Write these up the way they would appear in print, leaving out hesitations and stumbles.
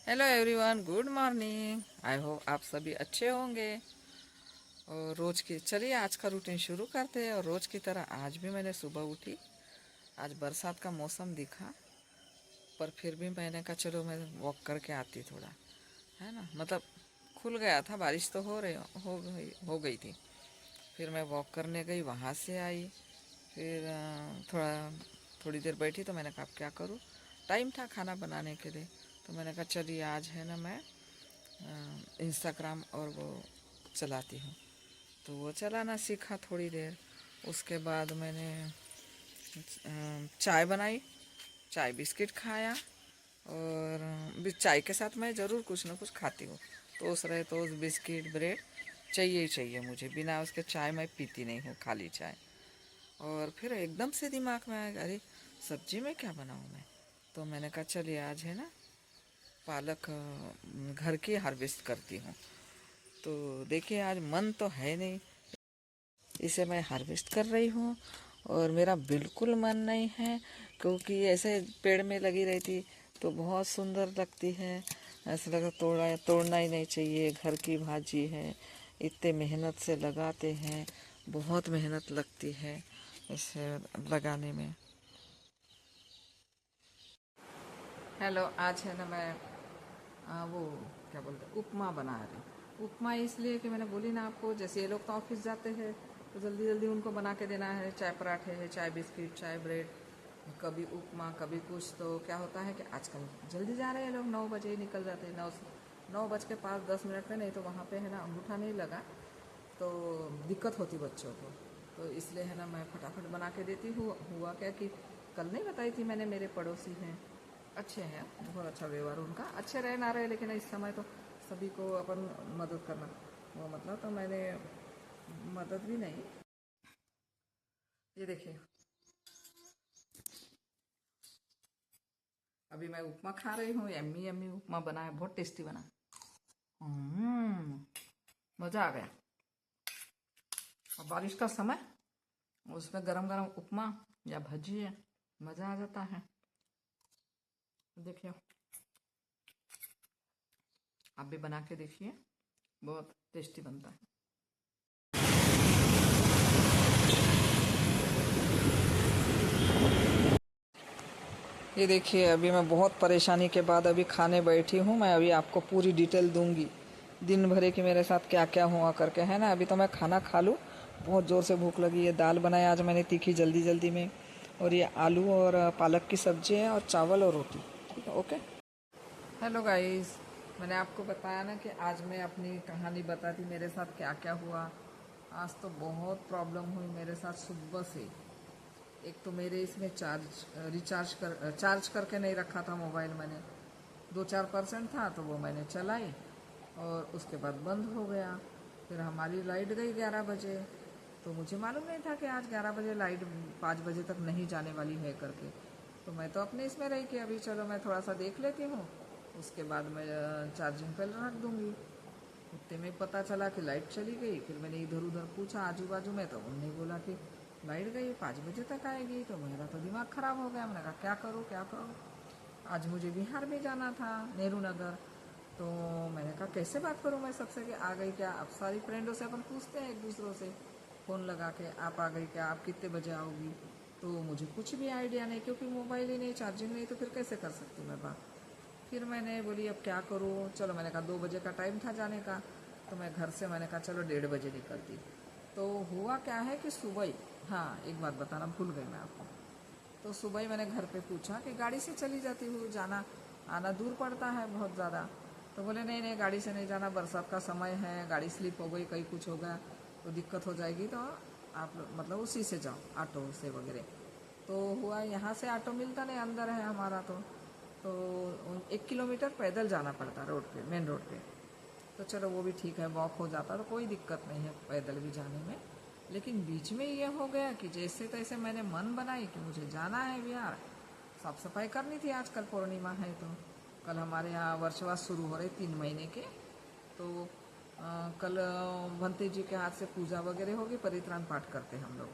Hello everyone, good morning. I hope आप सभी अच्छे होंगे। और रोज़ की चलिए आज का रूटीन शुरू करते हैं। और रोज़ की तरह आज भी मैंने सुबह उठी। आज बरसात का मौसम दिखा, पर फिर भी मैंने कहा चलो मैं वॉक करके आती थोड़ा, है ना। मतलब खुल गया था, बारिश तो हो गई थी। फिर मैं वॉक करने गई, वहाँ से आई। फिर थोड़ी देर बैठी तो मैंने कहा अब क्या करूँ। टाइम था खाना बनाने के लिए, तो मैंने कहा चलिए आज है ना मैं इंस्टाग्राम और वो चलाती हूँ। तो वो चलाना सीखा थोड़ी देर। उसके बाद मैंने चाय बनाई, चाय बिस्किट खाया। और चाय के साथ मैं ज़रूर कुछ ना कुछ खाती हूँ। टोस्ट रहे टोस्ट, बिस्किट, ब्रेड चाहिए ही चाहिए मुझे। बिना उसके चाय मैं पीती नहीं हूँ, खाली चाय। और फिर एकदम से दिमाग में आया, अरे सब्जी में क्या बनाऊँ मैं। तो मैंने कहा चलिए आज है ना पालक घर की हार्वेस्ट करती हूँ। तो देखिए आज मन तो है नहीं, इसे मैं हार्वेस्ट कर रही हूँ। और मेरा बिल्कुल मन नहीं है, क्योंकि ऐसे पेड़ में लगी रहती तो बहुत सुंदर लगती है। ऐसा लगा तोड़ना ही नहीं चाहिए, घर की भाजी है, इतने मेहनत से लगाते हैं, बहुत मेहनत लगती है इसे लगाने में। हेलो, आज है ना मैं वो क्या बोलते हैं उपमा बना रही। उपमा इसलिए कि मैंने बोली ना आपको, जैसे ये लोग तो ऑफिस जाते हैं तो जल्दी जल्दी उनको बना के देना है। चाय पराठे है, चाय बिस्किट, चाय ब्रेड, कभी उपमा कभी कुछ। तो क्या होता है कि आजकल जल्दी जा रहे हैं लोग, 9 बजे ही निकल जाते हैं। 9 बज के 5-10 मिनट में, नहीं तो वहाँ पे है ना अंगूठा नहीं लगा तो दिक्कत होती बच्चों को। तो इसलिए है ना मैं फटाफट बना के देती हूँ। हुआ क्या कि कल नहीं बताई थी मैंने, मेरे पड़ोसी हैं, अच्छे हैं, बहुत अच्छा व्यवहार उनका, अच्छे रहे ना रहे, लेकिन इस समय तो सभी को अपन मदद करना वो मतलब, तो मैंने मदद भी नहीं। ये देखिए, अभी मैं उपमा खा रही हूँ। यम्मी यम्मी उपमा बना है, बहुत टेस्टी बना। हम्म, मज़ा आ गया। और बारिश का समय, उसमें गरम गरम उपमा या भजी है, मज़ा आ जाता है। देखिए, आप भी बना के देखिए, बहुत टेस्टी बनता है। ये देखिए, अभी मैं बहुत परेशानी के बाद अभी खाने बैठी हूँ। मैं अभी आपको पूरी डिटेल दूंगी दिन भरे की मेरे साथ क्या क्या हुआ करके, है ना। अभी तो मैं खाना खा लूँ, बहुत ज़ोर से भूख लगी है। दाल बनाया आज मैंने तीखी जल्दी जल्दी में, और ये आलू और पालक की सब्ज़ी है, और चावल और रोटी। ठीक है, ओके। हेलो गाइस, मैंने आपको बताया ना कि आज मैं अपनी कहानी बताती मेरे साथ क्या क्या हुआ। आज तो बहुत प्रॉब्लम हुई मेरे साथ सुबह से। एक तो मेरे इसमें चार्ज करके नहीं रखा था मोबाइल मैंने। 2-4% था तो वो मैंने चलाई, और उसके बाद बंद हो गया। फिर हमारी लाइट गई 11 बजे। तो मुझे मालूम नहीं था कि आज 11 बजे लाइट 5 बजे तक नहीं जाने वाली है करके। तो मैं तो अपने इसमें रही कि अभी चलो मैं थोड़ा सा देख लेती हूँ, उसके बाद मैं चार्जिंग पे रख दूँगी। उतने में पता चला कि लाइट चली गई। फिर मैंने इधर उधर पूछा आजू बाजू में, तो उन्होंने बोला कि लाइट गई 5 बजे तक आएगी। तो मेरा तो दिमाग ख़राब हो गया। मैंने कहा क्या करूँ क्या करूँ। आज मुझे बिहार में जाना था, नेहरू नगर। तो मैंने कहा कैसे बात करूँ मैं सबसे कि आ गई क्या। अब सारी फ्रेंडों से अपन पूछते हैं एक दूसरों से फ़ोन लगा के, आप आ गई क्या, आप कितने बजे आओगी। तो मुझे कुछ भी आइडिया नहीं, क्योंकि मोबाइल ही नहीं, चार्जिंग नहीं, तो फिर कैसे कर सकती मैं बात। फिर मैंने बोली अब क्या करूँ। चलो, मैंने कहा 2 बजे का टाइम था जाने का। तो मैं घर से मैंने कहा चलो 1:30 बजे निकलती। तो हुआ क्या है कि सुबह ही, हाँ एक बात बताना भूल गई मैं आपको। तो सुबह ही मैंने घर पे पूछा कि गाड़ी से चली जाती हूँ, जाना आना दूर पड़ता है बहुत ज़्यादा। तो बोले नहीं नहीं, गाड़ी से नहीं जाना, बरसात का समय है, गाड़ी स्लिप हो गई, कहीं कुछ हो गया तो दिक्कत हो जाएगी। तो आप मतलब उसी से जाओ, ऑटो से वगैरह। तो हुआ यहाँ से ऑटो मिलता नहीं, अंदर है हमारा। तो 1 किलोमीटर पैदल जाना पड़ता रोड पे, मेन रोड पे। तो चलो वो भी ठीक है, वॉक हो जाता तो कोई दिक्कत नहीं है पैदल भी जाने में। लेकिन बीच में ये हो गया कि जैसे तैसे मैंने मन बनाई कि मुझे जाना है बिहार, साफ सफाई करनी थी, आज कल पूर्णिमा है। तो कल हमारे यहाँ वर्षवास शुरू हो रहे 3 महीने के। तो कल भंते जी के हाथ से पूजा वगैरह होगी, परित्राण पाठ करते हम लोग,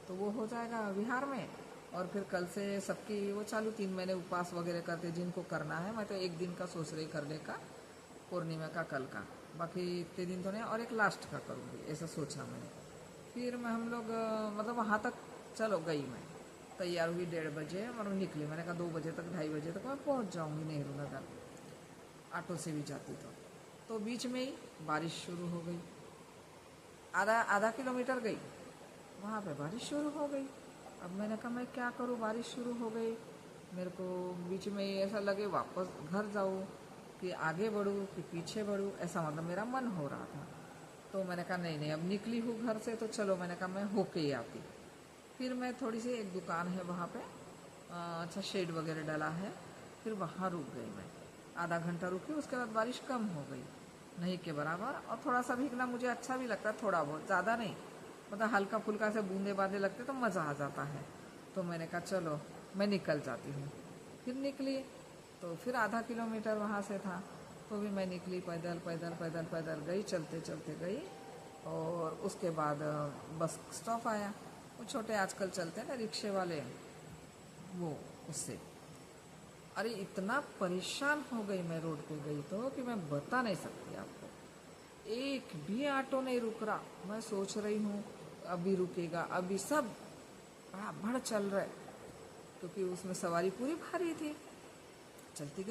तो वो हो जाएगा बिहार में। और फिर कल से सबकी वो चालू 3 महीने उपवास वगैरह करते जिनको करना है। मैं तो एक दिन का सोच रही करने का, पूर्णिमा का कल का, बाकी इतने दिन तो नहीं, और एक लास्ट का करूँगी ऐसा सोचा मैंने। फिर मैं हम लोग मतलब वहाँ तक चलो गई, मैं तैयार हुई 1:30 बजे और निकली। मैंने कहा 2 बजे तक 2:30 बजे तक मैं पहुँच जाऊँगी नेहरू नगर, ऑटो से भी जाती तो बीच में ही बारिश शुरू हो गई। आधा आधा किलोमीटर गई, वहाँ पे बारिश शुरू हो गई। अब मैंने कहा मैं क्या करूँ, बारिश शुरू हो गई। मेरे को बीच में ही ऐसा लगे वापस घर जाऊँ कि आगे बढ़ूँ कि पीछे बढ़ूँ, ऐसा मतलब मेरा मन हो रहा था। तो मैंने कहा नहीं अब निकली हूँ घर से तो चलो, मैंने कहा मैं होके ही आती। फिर मैं थोड़ी सी, एक दुकान है वहाँ पे, अच्छा शेड वगैरह डाला है, फिर वहाँ रुक गई मैं। आधा घंटा रुकी, उसके बाद बारिश कम हो गई, नहीं के बराबर। और थोड़ा सा भीगना मुझे अच्छा भी लगता है, थोड़ा बहुत, ज़्यादा नहीं, मतलब हल्का फुल्का से बूंदे बांदे लगते तो मज़ा आ जाता है। तो मैंने कहा चलो मैं निकल जाती हूँ। फिर निकली तो फिर आधा किलोमीटर वहाँ से था, तो भी मैं निकली पैदल पैदल पैदल पैदल गई, चलते चलते गई। और उसके बाद बस स्टॉप आया, वो छोटे आजकल चलते हैं ना रिक्शे वाले, वो उससे अरे इतना परेशान हो गई मैं रोड पे गई तो कि मैं बता नहीं सकती आपको। एक भी ऑटो नहीं रुक रहा। मैं सोच रही हूँ अभी रुकेगा, अभी सब बड़ा चल रहा है, क्योंकि उसमें सवारी पूरी भारी थी। चलती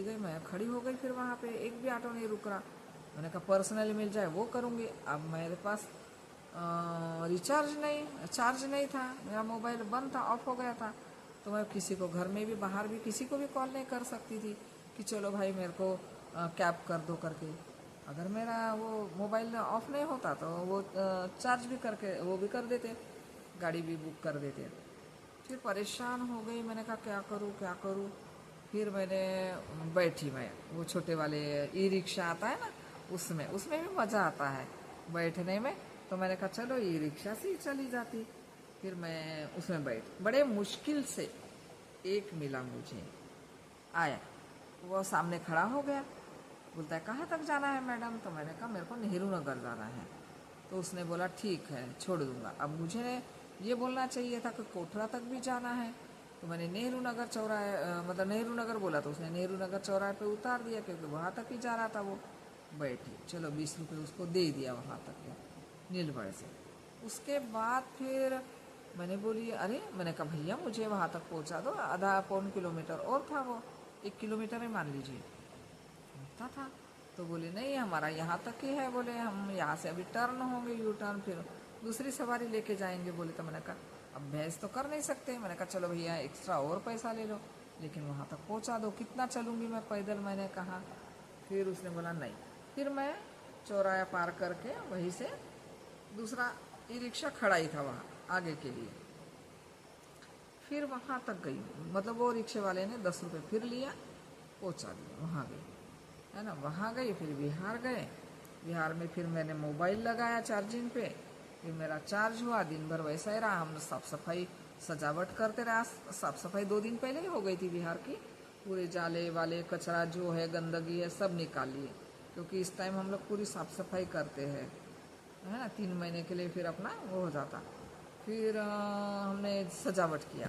गई मैं खड़ी हो गई, फिर वहाँ पे एक भी ऑटो नहीं रुक रहा। मैंने कहा पर्सनली मिल जाए वो करूँगी। अब मेरे पास चार्ज नहीं था, मेरा मोबाइल बंद था, ऑफ हो गया था। तो मैं किसी को घर में भी बाहर भी किसी को भी कॉल नहीं कर सकती थी कि चलो भाई मेरे को कैब कर दो करके। अगर मेरा वो मोबाइल ऑफ नहीं होता तो वो चार्ज भी करके वो भी कर देते, गाड़ी भी बुक कर देते। फिर परेशान हो गई, मैंने कहा क्या करूँ क्या करूँ। फिर मैंने बैठी, मैं वो छोटे वाले ई रिक्शा आता है ना, उसमें भी मज़ा आता है बैठने में। तो मैंने कहा चलो ई रिक्शा से ही चली जाती। फिर मैं उसमें बड़े मुश्किल से एक मिला मुझे, आया, वो सामने खड़ा हो गया, बोलता है कहाँ तक जाना है मैडम। तो मैंने कहा मेरे को नेहरू नगर जाना है। तो उसने बोला ठीक है छोड़ दूंगा। अब मुझे ये बोलना चाहिए था कि कोठरा तक भी जाना है। तो मैंने नेहरू नगर चौराहे मतलब नेहरू नगर बोला, तो उसने नेहरू नगर चौराहे पे उतार दिया, क्योंकि वहाँ तक ही जा रहा था वो। बैठी, चलो 20 रुपये उसको दे दिया वहाँ तक के नीलबढ़ से। उसके बाद फिर मैंने बोली अरे, मैंने कहा भैया मुझे वहाँ तक पहुँचा दो, आधा पौन किलोमीटर और था वो, 1 किलोमीटर ही मान लीजिए होता था। तो बोले नहीं हमारा यहाँ तक ही है, बोले हम यहाँ से अभी टर्न होंगे, यू टर्न, फिर दूसरी सवारी लेके जाएंगे बोले। तो मैंने कहा अब बहस तो कर नहीं सकते। मैंने कहा चलो भैया एक्स्ट्रा और पैसा ले लो, लेकिन वहाँ तक पहुँचा दो। कितना चलूँगी मैं पैदल, मैंने कहा। फिर उसने बोला नहीं। फिर मैं चौराया पार करके वहीं से दूसरा ई रिक्शा खड़ा ही था वहाँ आगे के लिए, फिर वहाँ तक गई। मतलब वो रिक्शे वाले ने 10 रुपये फिर लिया, पहुँचा दिया, वहाँ गई, है ना। वहाँ गई, फिर बिहार गए। बिहार में फिर मैंने मोबाइल लगाया चार्जिंग पे, फिर मेरा चार्ज हुआ। दिन भर वैसा ही रहा, हम साफ सफाई सजावट करते रहा। साफ सफाई 2 दिन पहले ही हो गई थी बिहार की। पूरे जाले वाले कचरा जो है, गंदगी है, सब निकाल लिए, क्योंकि इस टाइम हम लोग पूरी साफ सफाई करते हैं, है ना। 3 महीने के लिए फिर अपना वो हो जाता। फिर हमने सजावट किया।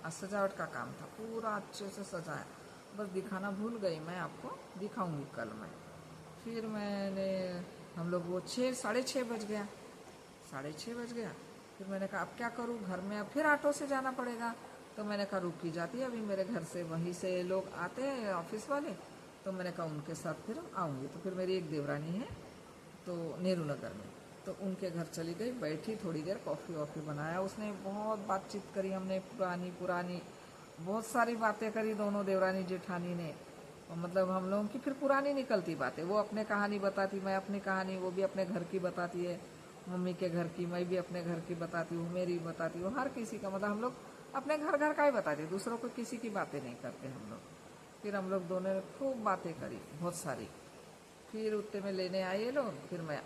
आज सजावट का काम था, पूरा अच्छे से सजाया। बस दिखाना भूल गई, मैं आपको दिखाऊंगी कल मैं। फिर मैंने हम लोग वो 6 साढ़े 6 बज गया, 6:30 बज गया। फिर मैंने कहा अब क्या करूँ, घर में अब फिर ऑटो से जाना पड़ेगा। तो मैंने कहा रुक ही जाती है, अभी मेरे घर से वहीं से लोग आते हैं ऑफिस वाले, तो मैंने कहा उनके साथ फिर आऊँगी। तो फिर मेरी एक देवरानी है तो नेहरू नगर में, तो उनके घर चली गई, बैठी थोड़ी देर, कॉफ़ी वॉफ़ी बनाया उसने, बहुत बातचीत करी हमने, पुरानी पुरानी बहुत सारी बातें करी दोनों देवरानी जेठानी ने। और मतलब हम लोगों की फिर पुरानी निकलती बातें, वो अपने कहानी बताती, मैं अपनी कहानी, वो भी अपने घर की बताती है, मम्मी के घर की, मैं भी अपने घर की बताती हूँ, मेरी बताती हूँ, हर किसी का, मतलब हम लोग अपने घर घर का ही बताते, दूसरों को किसी की बातें नहीं करते हम लोग। फिर हम लोग दोनों ने खूब बातें करी, बहुत सारी। फिर उतने में लेने आए ये लोग। फिर मैं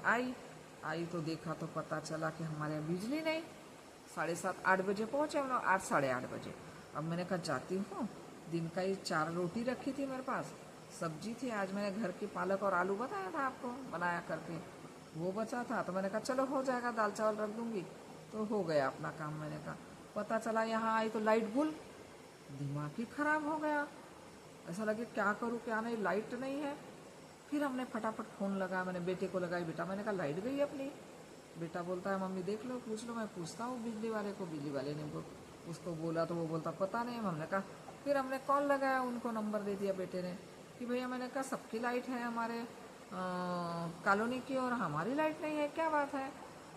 आई तो देखा तो पता चला कि हमारे यहाँ बिजली नहीं। 7:30-8 बजे पहुँचे हम लोग, 8 साढ़े 8 बजे। अब मैंने कहा जाती हूँ, दिन का ही 4 रोटी रखी थी मेरे पास, सब्जी थी, आज मैंने घर की पालक और आलू बताया था आपको बनाया करके, वो बचा था। तो मैंने कहा चलो हो जाएगा, दाल चावल रख दूंगी। तो हो गया अपना काम। मैंने कहा पता चला यहाँ आई तो लाइट गुल, दिमाग ही खराब हो गया। ऐसा लगे क्या करूँ क्या नहीं, लाइट नहीं है। फिर हमने फटाफट फ़ोन लगाया, मैंने बेटे को लगाई, बेटा मैंने कहा लाइट गई अपनी। बेटा बोलता है मम्मी देख लो पूछ लो। मैं पूछता हूँ बिजली वाले को, बिजली वाले ने उसको बोला तो वो बोलता पता नहीं। हमने कहा, फिर हमने कॉल लगाया, उनको नंबर दे दिया बेटे ने कि भैया, मैंने कहा सबकी लाइट है हमारे कॉलोनी की और हमारी लाइट नहीं है, क्या बात है।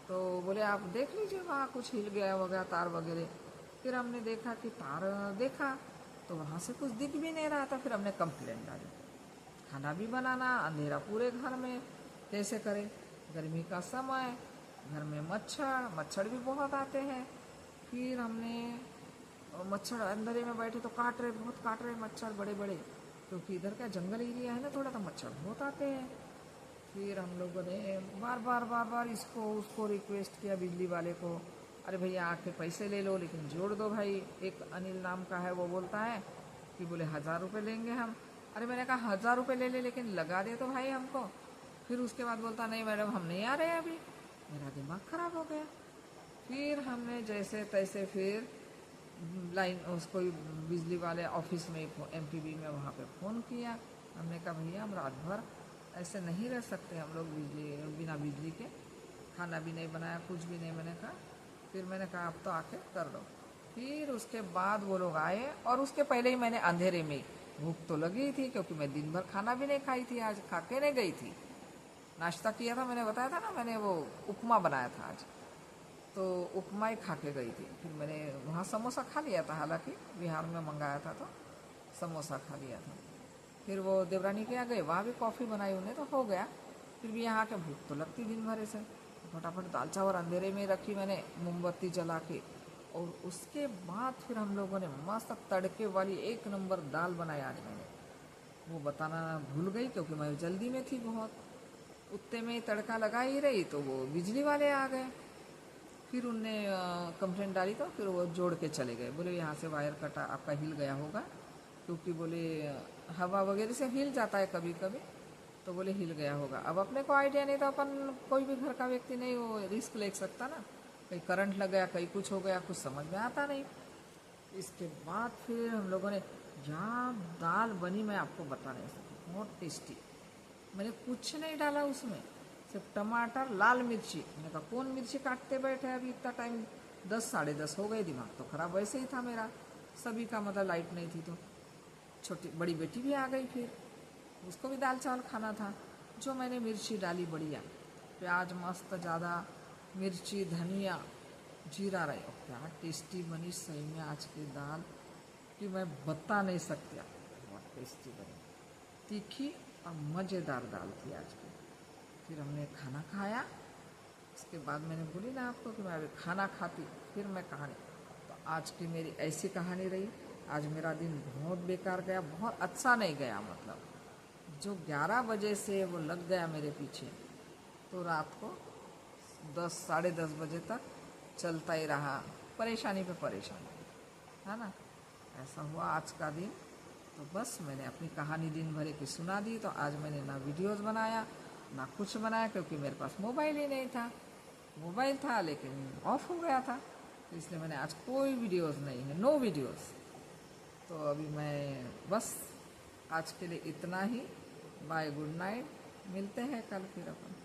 तो बोले आप देख लीजिए वहाँ कुछ हिल गया वगैरह तार वगैरह। फिर हमने देखा कि तार देखा तो वहाँ से कुछ दिख भी नहीं रहा था। फिर हमने कंप्लेंट डाली, खाना भी बनाना, अंधेरा पूरे घर में, कैसे करें, गर्मी का समय, घर में मच्छर भी बहुत आते हैं। फिर हमने मच्छर अंदर में बैठे तो बहुत काट रहे मच्छर बड़े बड़े, क्योंकि इधर का जंगल एरिया है ना थोड़ा, तो मच्छर बहुत आते हैं। फिर हम लोगों ने बार बार इसको उसको रिक्वेस्ट किया बिजली वाले को, अरे भैया आके पैसे ले लो लेकिन जोड़ दो भाई। एक अनिल नाम का है, वो बोलता है कि बोले 1000 रुपये लेंगे हम। अरे मैंने कहा 1000 रुपये ले ले लेकिन लगा दे तो भाई हमको। फिर उसके बाद बोलता नहीं मैडम हम नहीं आ रहे अभी। मेरा दिमाग ख़राब हो गया। फिर हमने जैसे तैसे फिर लाइन उसको बिजली वाले ऑफिस में MPB में वहाँ पे फ़ोन किया। हमने कहा भैया हम रात भर ऐसे नहीं रह सकते हम लोग बिना बिजली के, खाना भी नहीं बनाया कुछ भी नहीं। मैंने कहा, फिर मैंने कहा आप तो आके कर दो। फिर उसके बाद वो लोग आए, और उसके पहले ही मैंने अंधेरे में, भूख तो लगी थी क्योंकि मैं दिन भर खाना भी नहीं खाई थी, आज खा के नहीं गई थी। नाश्ता किया था, मैंने बताया था ना, मैंने वो उपमा बनाया था आज, तो उपमा ही खा के गई थी। फिर मैंने वहाँ समोसा खा लिया था, हालांकि बिहार में मंगाया था तो समोसा खा लिया था। फिर वो देवरानी के यहाँ गए, वहाँ भी कॉफ़ी बनाई उन्हें तो हो गया। फिर भी यहाँ के भूख तो लगती दिन भर से, फटाफट दाल चावल अंधेरे में रखी मैंने मोमबत्ती जला के। और उसके बाद फिर हम लोगों ने मस्त तड़के वाली 1 नंबर दाल बनाई आज मैंने, वो बताना भूल गई क्योंकि मैं जल्दी में थी बहुत। उतने में तड़का लगा ही रही तो वो बिजली वाले आ गए। फिर उनने कंप्लेंट डाली तो फिर वो जोड़ के चले गए, बोले यहाँ से वायर कटा आपका हिल गया होगा, क्योंकि बोले हवा वगैरह से हिल जाता है कभी कभी, तो बोले हिल गया होगा। अब अपने को आइडिया नहीं, तो अपन कोई भी घर का व्यक्ति नहीं वो रिस्क ले सकता ना, कहीं करंट लग गया कहीं कुछ हो गया, कुछ समझ में आता नहीं। इसके बाद फिर हम लोगों ने जहाँ दाल बनी मैं आपको बता नहीं सकती, बहुत टेस्टी। मैंने कुछ नहीं डाला उसमें, सिर्फ टमाटर लाल मिर्ची। मैंने कहा कौन मिर्ची काटते बैठे अभी इतना टाइम, 10 साढ़े 10 हो गए, दिमाग तो ख़राब वैसे ही था मेरा सभी का, मतलब लाइट नहीं थी तो। छोटी बड़ी बेटी भी आ गई, फिर उसको भी दाल चावल खाना था। जो मैंने मिर्ची डाली बढ़िया, प्याज मस्त ज़्यादा, मिर्ची धनिया जीरा रही, और क्या टेस्टी बनी सही में आज की दाल कि मैं बता नहीं सकती। बहुत टेस्टी बनी, तीखी और मज़ेदार दाल थी आज की। फिर हमने खाना खाया, उसके बाद मैंने बोली ना आपको कि मैं अभी खाना खाती फिर मैं कहानी। तो आज की मेरी ऐसी कहानी रही। आज मेरा दिन बहुत बेकार गया, बहुत अच्छा नहीं गया, मतलब जो 11 बजे से वो लग गया मेरे पीछे, तो रात को 10 साढ़े 10 बजे तक चलता ही रहा, परेशानी पे परेशानी, है ना। ऐसा हुआ आज का दिन। तो बस मैंने अपनी कहानी दिन भर की सुना दी। तो आज मैंने ना वीडियोस बनाया ना कुछ बनाया, क्योंकि मेरे पास मोबाइल ही नहीं था। मोबाइल था लेकिन ऑफ हो गया था, तो इसलिए मैंने आज कोई वीडियोस नहीं है, नो वीडियोस। तो अभी मैं बस आज के लिए इतना ही। बाय, गुड नाइट, मिलते हैं कल फिर अपन।